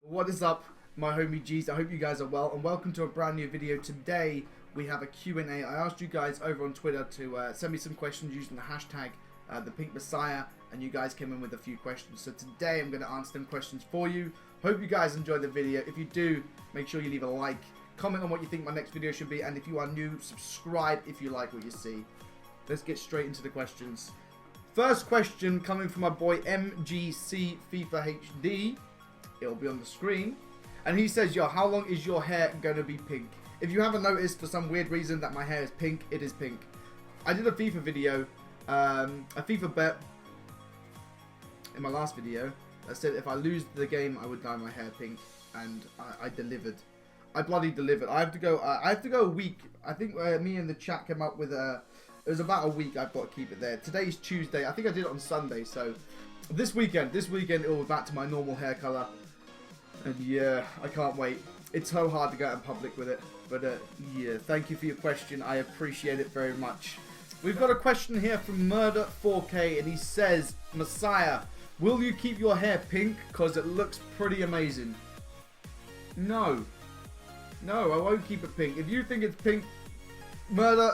What is up, my homie G's? I hope you guys are well, and welcome to a brand new video. Today we have a Q&A. I asked you guys over on Twitter to send me some questions using the hashtag the Pink Messiah, and you guys came in with a few questions. So today I'm going to answer them questions for you. Hope you guys enjoy the video. If you do, make sure you leave a like, comment on what you think my next video should be, and if you are new, subscribe if you like what you see. Let's get straight into the questions. First question coming from my boy MGC FIFA HD. It'll be on the screen. And he says, yo, how long is your hair going to be pink? If you haven't noticed for some weird reason that my hair is pink, it is pink. I did a FIFA video, a FIFA bet in my last video. I said if I lose the game, I would dye my hair pink, and I delivered. I bloody delivered. I have to go a week. I think me and the chat came up with it was about a week. I've got to keep it there. Today's Tuesday. I think I did it on Sunday, so this weekend it will be back to my normal hair color. And yeah, I can't wait. It's so hard to go out in public with it. But yeah, thank you for your question. I appreciate it very much. We've got a question here from Murder4K, and he says, Messiah, will you keep your hair pink? Because it looks pretty amazing. No. No, I won't keep it pink. If you think it's pink, Murder,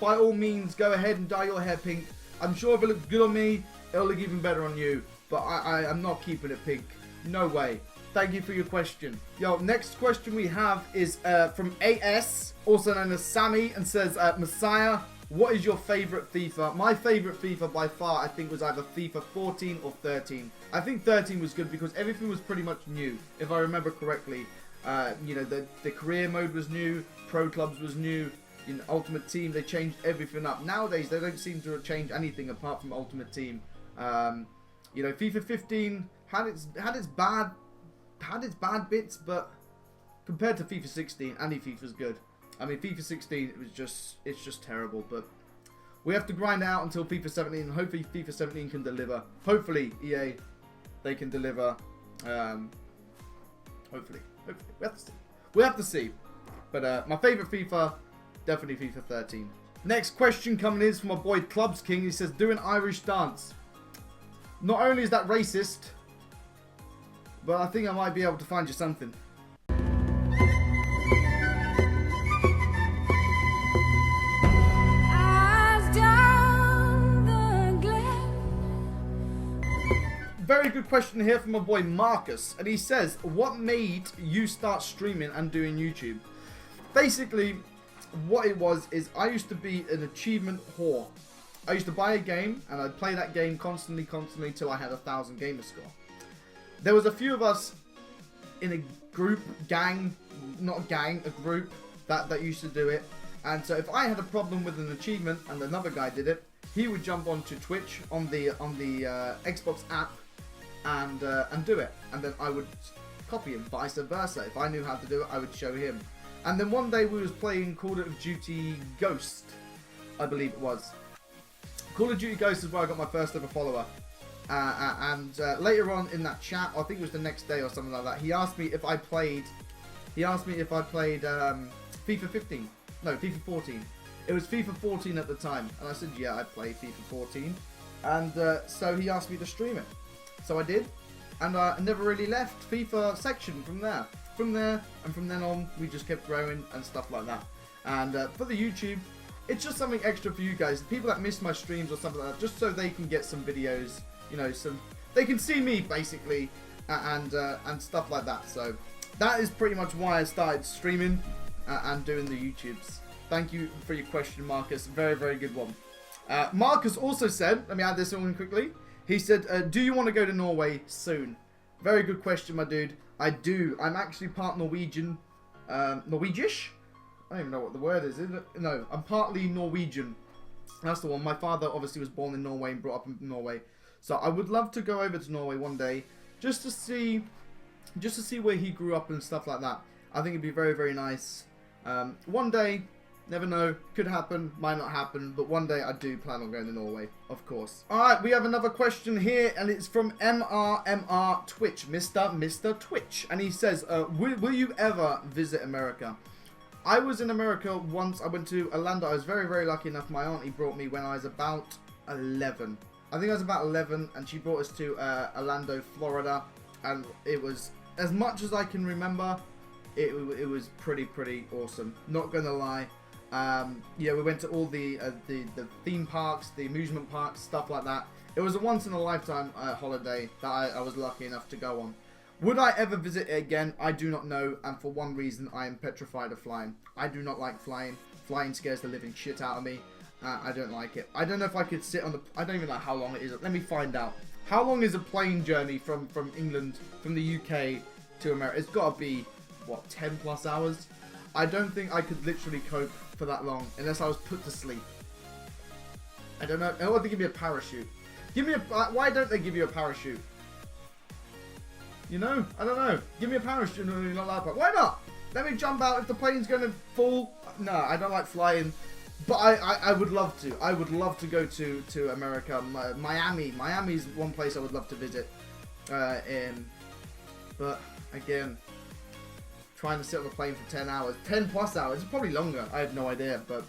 by all means, go ahead and dye your hair pink. I'm sure if it looks good on me, it'll look even better on you. But I'm not keeping it pink. No way. Thank you for your question. Yo, next question we have is from AS, also known as Sammy, and says, Messiah, what is your favorite FIFA? My favorite FIFA by far, I think, was either FIFA 14 or 13. I think 13 was good because everything was pretty much new, if I remember correctly. You know, the career mode was new, Pro Clubs was new, you know, Ultimate Team, they changed everything up. Nowadays, they don't seem to change anything apart from Ultimate Team. You know, FIFA 15 had its bad bits, but compared to FIFA 16, any FIFA's good. I mean, FIFA 16, it's just terrible, but we have to grind out until FIFA 17, and hopefully FIFA 17 can deliver. Hopefully, EA, they can deliver. Hopefully. We have to see. But my favorite FIFA, definitely FIFA 13. Next question coming in is from my boy Clubs King. He says, do an Irish dance. Not only is that racist, but I think I might be able to find you something. Very good question here from my boy Marcus, and he says, what made you start streaming and doing YouTube? Basically, what it was is I used to be an achievement whore. I used to buy a game and I'd play that game constantly till I had 1,000 gamer score. There was a few of us in a group, a group that used to do it. And so if I had a problem with an achievement and another guy did it, he would jump onto Twitch on the Xbox app and do it. And then I would copy him, vice versa. If I knew how to do it, I would show him. And then one day we was playing Call of Duty Ghost, I believe it was. Call of Duty Ghost is where I got my first ever follower. Later on in that chat, I think it was the next day or something like that, he asked me if I played FIFA 15. No, FIFA 14. It was FIFA 14 at the time, and I said, yeah, I play FIFA 14. And so he asked me to stream it. So I did, and I never really left FIFA section from there. From then on, we just kept growing and stuff like that. And for the YouTube, it's just something extra for you guys, people that miss my streams or something like that, just so they can get some videos. You know, they can see me basically, and stuff like that. So that is pretty much why I started streaming and doing the YouTubes. Thank you for your question, Marcus. Very, very good one. Marcus also said, let me add this one quickly. He said, do you want to go to Norway soon? Very good question, my dude. I do. I'm actually part Norwegian, Norwegish. I don't even know what the word is it? No, I'm partly Norwegian. That's the one. My father obviously was born in Norway and brought up in Norway. So I would love to go over to Norway one day, just to see where he grew up and stuff like that. I think it'd be very, very nice. One day, never know, could happen, might not happen, but one day I do plan on going to Norway, of course. All right, we have another question here, and it's from MR Twitch, Mr. Twitch, and he says, will you ever visit America? I was in America once. I went to Orlando. I was very, very lucky enough. My auntie brought me when I was about 11. I think I was about 11, and she brought us to Orlando, Florida, and it was as much as I can remember, it was pretty awesome. Not gonna lie. Yeah, we went to all the theme parks, the amusement parks, stuff like that. It was a once in a lifetime holiday that I was lucky enough to go on. Would I ever visit it again? I do not know, and for one reason, I am petrified of flying. I do not like flying. Flying scares the living shit out of me. I don't like it. I don't know if I could sit on the... I don't even know how long it is. Let me find out. How long is a plane journey from England, from the UK to America? It's got to be, what, 10 plus hours? I don't think I could literally cope for that long unless I was put to sleep. I don't know. I want to give me a parachute. Give me a... Why don't they give you a parachute? You know? I don't know. Give me a parachute. No, you're not allowed to. Why not? Let me jump out if the plane's going to fall. No, I don't like flying. But I would love to. I would love to go to America. Miami. Miami's one place I would love to visit. But, again, trying to sit on a plane for 10 hours. 10 plus hours. It's probably longer. I have no idea. But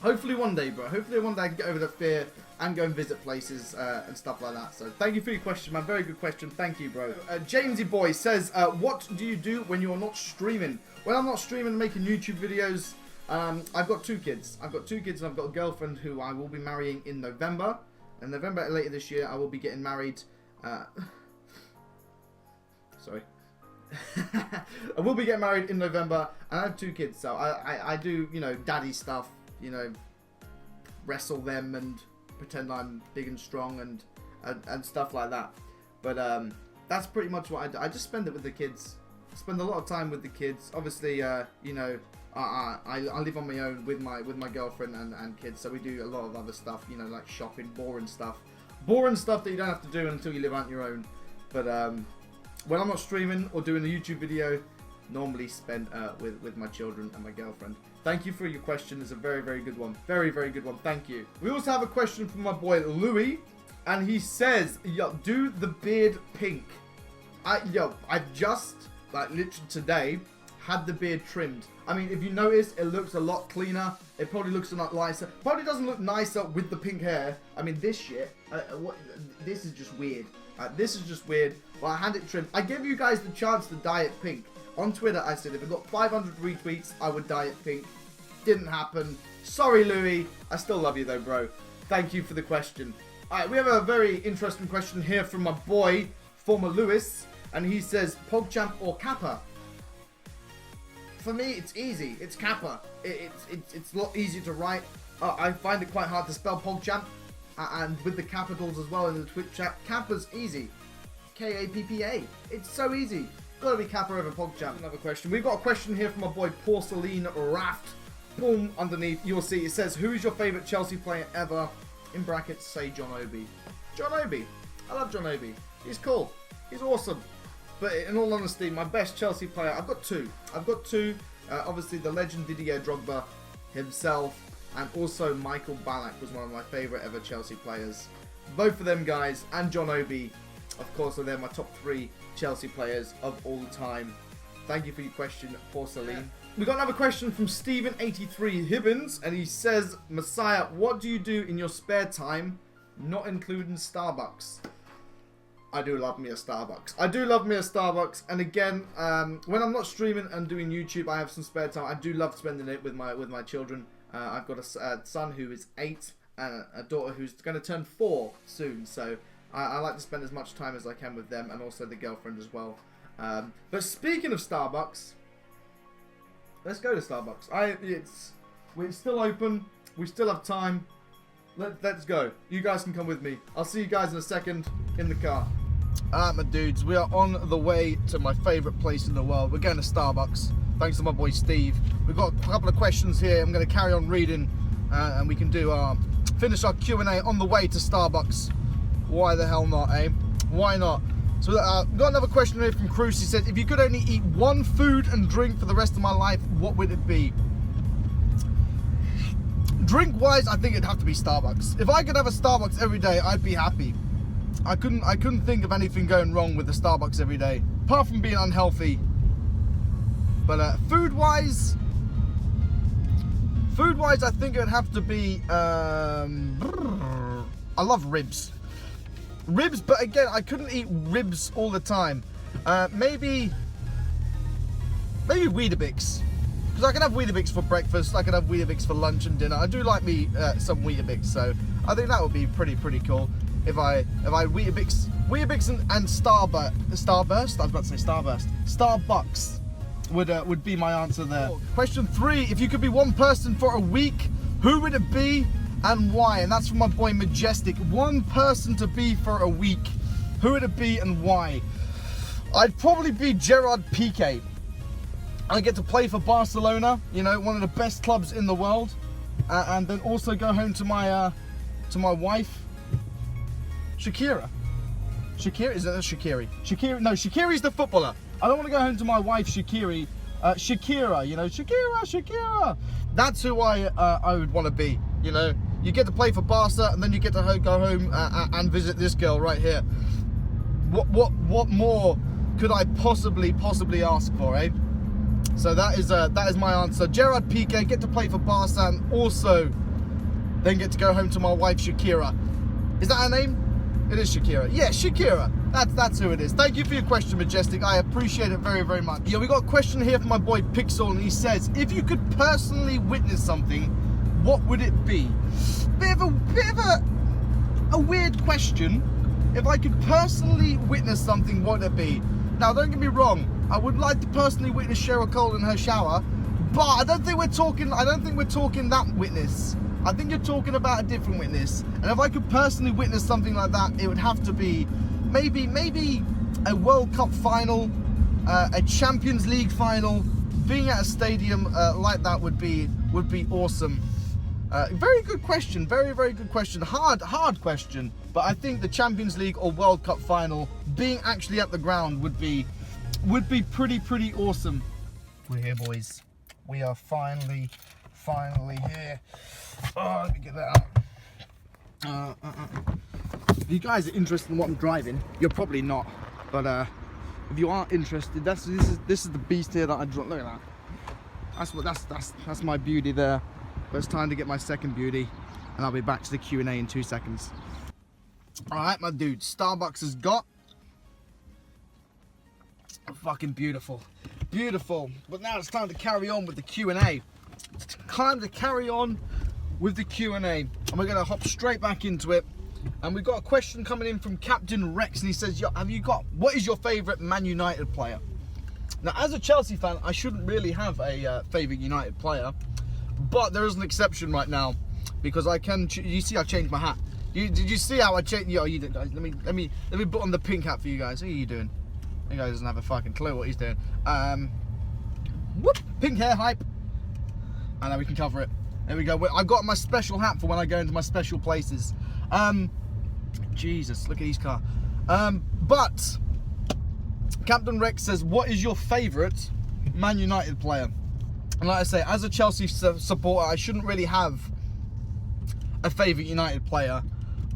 hopefully one day, bro. Hopefully one day I can get over the fear and go and visit places and stuff like that. So thank you for your question, man. Very good question. Thank you, bro. Jamesy Boy says, what do you do when you're not streaming? When I'm not streaming and making YouTube videos, I've got 2 kids. I've got 2 kids and I've got a girlfriend who I will be marrying in November. In November later this year, I will be getting married. Sorry. I will be getting married in November, and I have 2 kids, so I do, you know, daddy stuff, you know, wrestle them and pretend I'm big and strong and stuff like that. But that's pretty much what I do. I just spend it with the kids. Spend a lot of time with the kids. Obviously, you know, I live on my own with my girlfriend and kids, so we do a lot of other stuff, you know, like shopping, boring stuff that you don't have to do until you live on your own. But when I'm not streaming or doing a YouTube video, normally spend with my children and my girlfriend. Thank you for your question. It's a very good one. Very good one. Thank you. We also have a question from my boy Louis, and he says, yo, do the beard pink. I've just, like, literally today had the beard trimmed. I mean, if you notice, it looks a lot cleaner. It probably looks a lot nicer. Probably doesn't look nicer with the pink hair. I mean, this shit, this is just weird. This is just weird. Well, I had it trimmed. I gave you guys the chance to dye it pink. On Twitter, I said if it got 500 retweets, I would dye it pink. Didn't happen. Sorry, Louis. I still love you, though, bro. Thank you for the question. Alright, we have a very interesting question here from my boy, former Lewis. And he says, PogChamp or Kappa? For me, it's easy. It's Kappa. It's a lot easier to write. I find it quite hard to spell PogChamp. And with the capitals as well in the Twitch chat, Kappa's easy. K-A-P-P-A. It's so easy. Gotta be Kappa over PogChamp. Another question. We've got a question here from my boy Porcelain Raft. Boom, underneath, you'll see it says, who is your favourite Chelsea player ever? In brackets, say John Obi. John Obi. I love John Obi. He's cool. He's awesome. But in all honesty, my best Chelsea player, I've got 2. Obviously, the legend Didier Drogba himself, and also Michael Ballack was one of my favourite ever Chelsea players. Both of them guys, and John Obi, of course, are they're my top 3 Chelsea players of all time. Thank you for your question, Porcelain. We got another question from Stephen83 Hibbins, and he says, Messiah, what do you do in your spare time, not including Starbucks? I do love me a Starbucks. I do love me a Starbucks, and again, when I'm not streaming and doing YouTube, I have some spare time. I do love spending it with my children. I've got a son who is 8 and a daughter who's going to turn 4 soon, so I like to spend as much time as I can with them, and also the girlfriend as well. But speaking of Starbucks, let's go to Starbucks. We're still open. We still have time. Let's go. You guys can come with me. I'll see you guys in a second in the car. Alright, my dudes. We are on the way to my favourite place in the world. We're going to Starbucks. Thanks to my boy Steve. We've got a couple of questions here. I'm going to carry on reading, and we can do finish our Q&A on the way to Starbucks. Why the hell not, eh? Why not? So we've got another question here from Cruz. He said, if you could only eat one food and drink for the rest of my life, what would it be? Drink-wise, I think it'd have to be Starbucks. If I could have a Starbucks every day, I'd be happy. I couldn't think of anything going wrong with the Starbucks every day, apart from being unhealthy. But food-wise, I think it'd have to be. I love ribs. Ribs, but again, I couldn't eat ribs all the time. Maybe Weetabix. Because I can have Weetabix for breakfast, I can have Weetabix for lunch and dinner. I do like me some Weetabix, so I think that would be pretty cool if I Weetabix and Starburst. I was about to say Starburst. Starbucks would be my answer there. Question 3: if you could be one person for a week, who would it be and why? And that's from my boy Majestic. One person to be for a week, who would it be and why? I'd probably be Gerard Piqué. I get to play for Barcelona, you know, one of the best clubs in the world, and then also go home to my wife, Shakira. Is that Shaqiri? No, Shaqiri's the footballer. I don't want to go home to my wife, Shaqira, you know, Shakira. That's who I would want to be, you know. You get to play for Barca, and then you get to go home and visit this girl right here. What more could I possibly ask for, eh? So that is my answer. Gerard Piqué, get to play for Barca, and also then get to go home to my wife, Shakira. Is that her name? It is Shakira. Yeah, Shakira. That's who it is. Thank you for your question, Majestic. I appreciate it very much. Yeah, we got a question here from my boy Pixel, and he says, if you could personally witness something, what would it be? Bit of a weird question. If I could personally witness something, what would it be? Now, don't get me wrong. I would like to personally witness Cheryl Cole in her shower, but I don't think we're talking that witness. I think you're talking about a different witness. And if I could personally witness something like that, it would have to be maybe a World Cup final, a Champions League final. Being at a stadium like that would be awesome. Very good question. Very good question. Hard question. But I think the Champions League or World Cup final, being actually at the ground, would be pretty awesome. We're here, boys. We are finally here. Oh, let me get that out. If you guys are interested in what I'm driving, you're probably not. But if you are interested, this is the beast here that I drove. Look at that. That's my beauty there. But it's time to get my second beauty, and I'll be back to the Q&A in 2 seconds. All right, my dude. Starbucks has got. Fucking beautiful. But now it's time to carry on with the Q&A. It's time to carry on with the Q&A, and we're gonna hop straight back into it. And we've got a question coming in from Captain Rex, and he says, what is your favourite Man United player? Now, as a Chelsea fan, I shouldn't really have a favourite United player, but there is an exception right now, because I can. You see, I changed my hat. Did you see how I changed? Yo, you did, guys. Let me put on the pink hat for you guys. What are you doing? You guys doesn't have a fucking clue what he's doing. Whoop, pink hair hype. And now we can cover it. There we go. I've got my special hat for when I go into my special places. Jesus, look at his car. But Captain Rex says, what is your favourite Man United player? And like I say, as a Chelsea supporter, I shouldn't really have a favourite United player,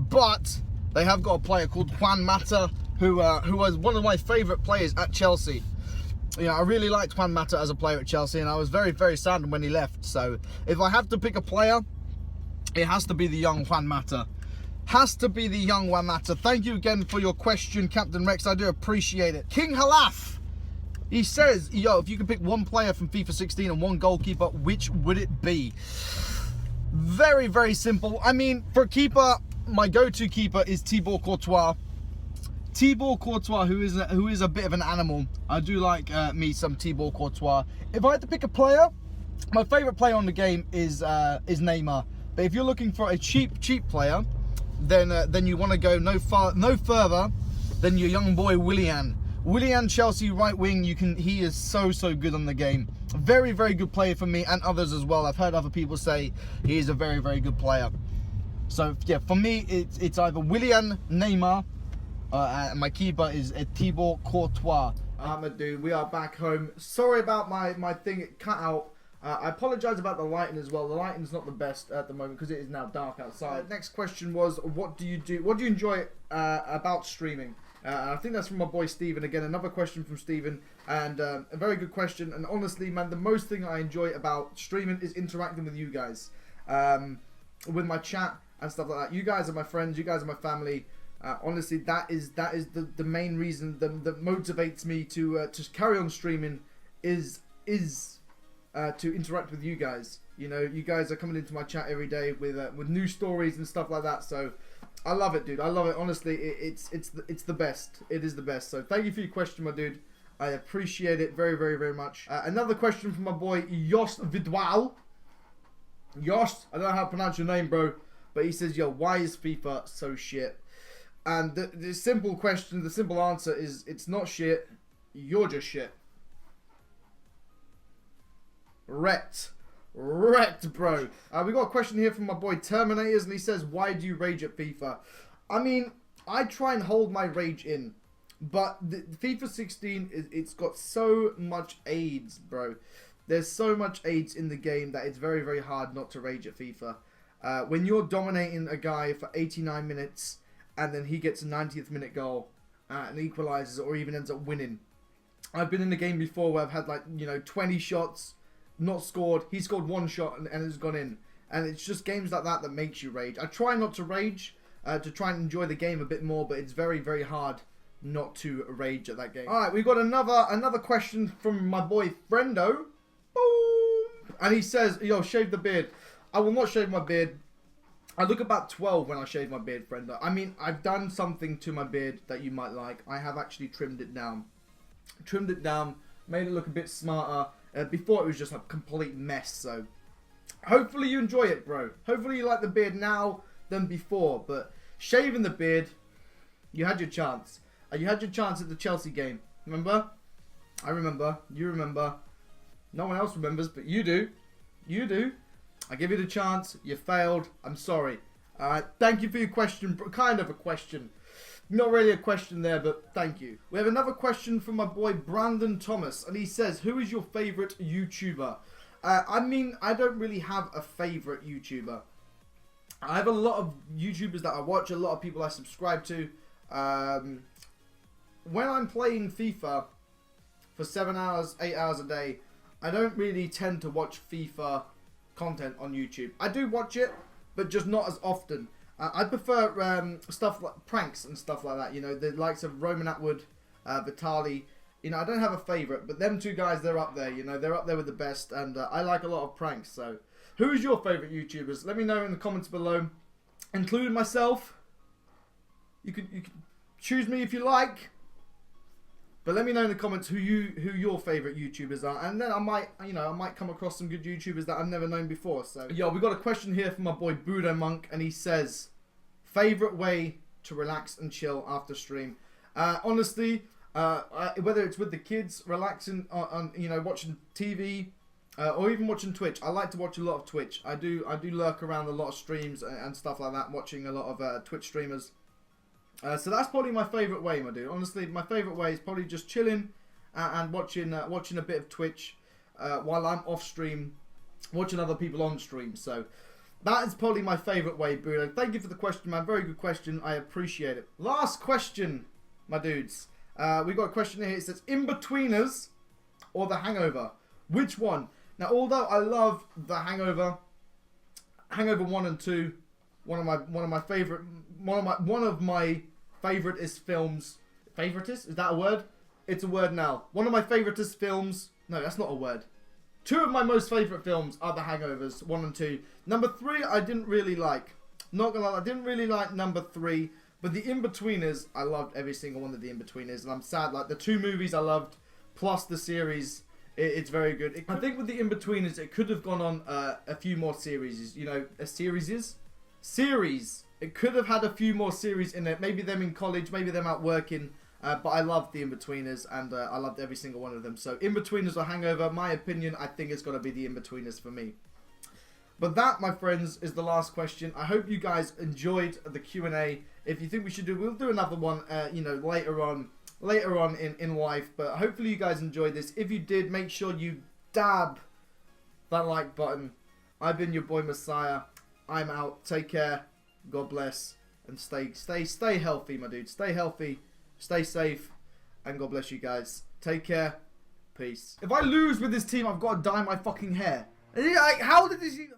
but they have got a player called Juan Mata, who was one of my favourite players at Chelsea. You know, I really liked Juan Mata as a player at Chelsea, and I was very sad when he left. So if I have to pick a player, it has to be the young Juan Mata. Thank you again for your question, Captain Rex. I do appreciate it. King Halaf, he says, yo, if you could pick one player from FIFA 16 and one goalkeeper, which would it be? Very simple. I mean, for a keeper, my go-to keeper is Thibaut Courtois. Who is a bit of an animal. I do like me some Thibaut Courtois. If I had to pick a player, my favourite player on the game is Neymar. But if you're looking for a cheap player, then you want to go no further than your young boy Willian. Chelsea right wing. He is so good on the game. Very good player for me and others as well. I've heard other people say he is a very good player. So yeah, for me it's either Willian, Neymar, and my keeper is Thibaut Courtois. Dude, we are back home. Sorry about my thing, it cut out. I apologise about the lighting as well. The lighting's not the best at the moment because it is now dark outside. Next question was, what do you enjoy about streaming? I think that's from my boy Steven. Again, another question from Steven, and a very good question. And honestly, man, the most thing I enjoy about streaming is interacting with you guys, with my chat and stuff like that. You guys are my friends. You guys are my family. Honestly, that is the main reason that motivates me to carry on streaming is to interact with you guys. You know, you guys are coming into my chat every day with new stories and stuff like that. So I love it, dude. I love it. Honestly, it's the best. It is the best. So thank you for your question, my dude. I appreciate it very, very, very much. Another question from my boy Jos Vidwal. Jos, I don't know how to pronounce your name, bro, but he says, yo, why is FIFA so shit? And the simple question, the simple answer is, it's not shit, you're just shit. Wrecked, bro. We got a question here from my boy Terminators, and he says, why do you rage at FIFA? I mean, I try and hold my rage in, but the FIFA 16, it's got so much AIDS, bro. There's so much AIDS in the game that it's very, very hard not to rage at FIFA. When you're dominating a guy for 89 minutes, and then he gets a 90th minute goal and equalizes or even ends up winning. I've been in a game before where I've had, like, you know, 20 shots, not scored. He scored one shot and it's gone in. And it's just games like that that makes you rage. I try not to rage, to try and enjoy the game a bit more, but it's very, very hard not to rage at that game. Alright, we've got another question from my boy Friendo. Boom! And he says, yo, shave the beard. I will not shave my beard. I look about 12 when I shave my beard, Friendo. I mean, I've done something to my beard that you might like. I have actually trimmed it down. Made it look a bit smarter. Before it was just a complete mess, so hopefully you enjoy it, bro. Hopefully you like the beard now than before, but shaving the beard, you had your chance. You had your chance at the Chelsea game. Remember? I remember. You remember. No one else remembers, but you do. You do. I give you the chance. You failed. I'm sorry. Thank you for your question. Kind of a question. Not really a question there, but thank you. We have another question from my boy Brandon Thomas, and he says, who is your favorite YouTuber? I mean, I don't really have a favorite YouTuber. I have a lot of YouTubers that I watch, a lot of people I subscribe to. When I'm playing FIFA for 7 hours, 8 hours a day, I don't really tend to watch FIFA content on YouTube. I do watch it, but just not as often. I prefer stuff like pranks and stuff like that. You know, the likes of Roman Atwood, Vitali. You know, I don't have a favourite, but them two guys, they're up there. You know, they're up there with the best, and I like a lot of pranks. So, who's your favourite YouTubers? Let me know in the comments below, including myself. You can choose me if you like. But let me know in the comments who your favourite YouTubers are, and then I might come across some good YouTubers that I've never known before. So, yo, we got a question here from my boy Buddha Monk, and he says, favourite way to relax and chill after stream. Honestly, whether it's with the kids, relaxing on you know, watching TV, or even watching Twitch. I like to watch a lot of Twitch. I do lurk around a lot of streams and stuff like that, watching a lot of Twitch streamers. So that's probably my favourite way, my dude. Honestly, my favourite way is probably just chilling and watching a bit of Twitch while I'm off stream, watching other people on stream. So that is probably my favourite way, Bruno. Thank you for the question, man. Very good question. I appreciate it. Last question, my dudes. We got a question here. It says, In-Betweeners or The Hangover? Which one? Now, although I love The Hangover, Hangover 1 and 2, one of my favoritist films. Favoritist? Is that a word? It's a word now. One of my favoritist films. No, that's not a word. Two of my most favourite films are The Hangovers 1 and 2. Number 3 I didn't really like. Not gonna lie, I didn't really like number 3. But The In-Betweeners, I loved every single one of The In-Betweeners. And I'm sad, like the 2 movies I loved, plus the series, it's very good. I think with The In-Betweeners, it could have gone on a few more series. You know, series. It could have had a few more series in it. Maybe them in college, maybe them out working. But I loved The In-Betweeners, and I loved every single one of them. So In-Betweeners or Hangover, my opinion, I think it's got to be The In-Betweeners for me. But that, my friends, is the last question. I hope you guys enjoyed the Q&A. If you think we'll do another one, you know, later on in life. But hopefully you guys enjoyed this. If you did, make sure you dab that like button. I've been your boy Messiah. I'm out. Take care. God bless. And stay healthy, my dude. Stay healthy. Stay safe. And God bless you guys. Take care. Peace. If I lose with this team, I've got to dye my fucking hair. Like, how did this even...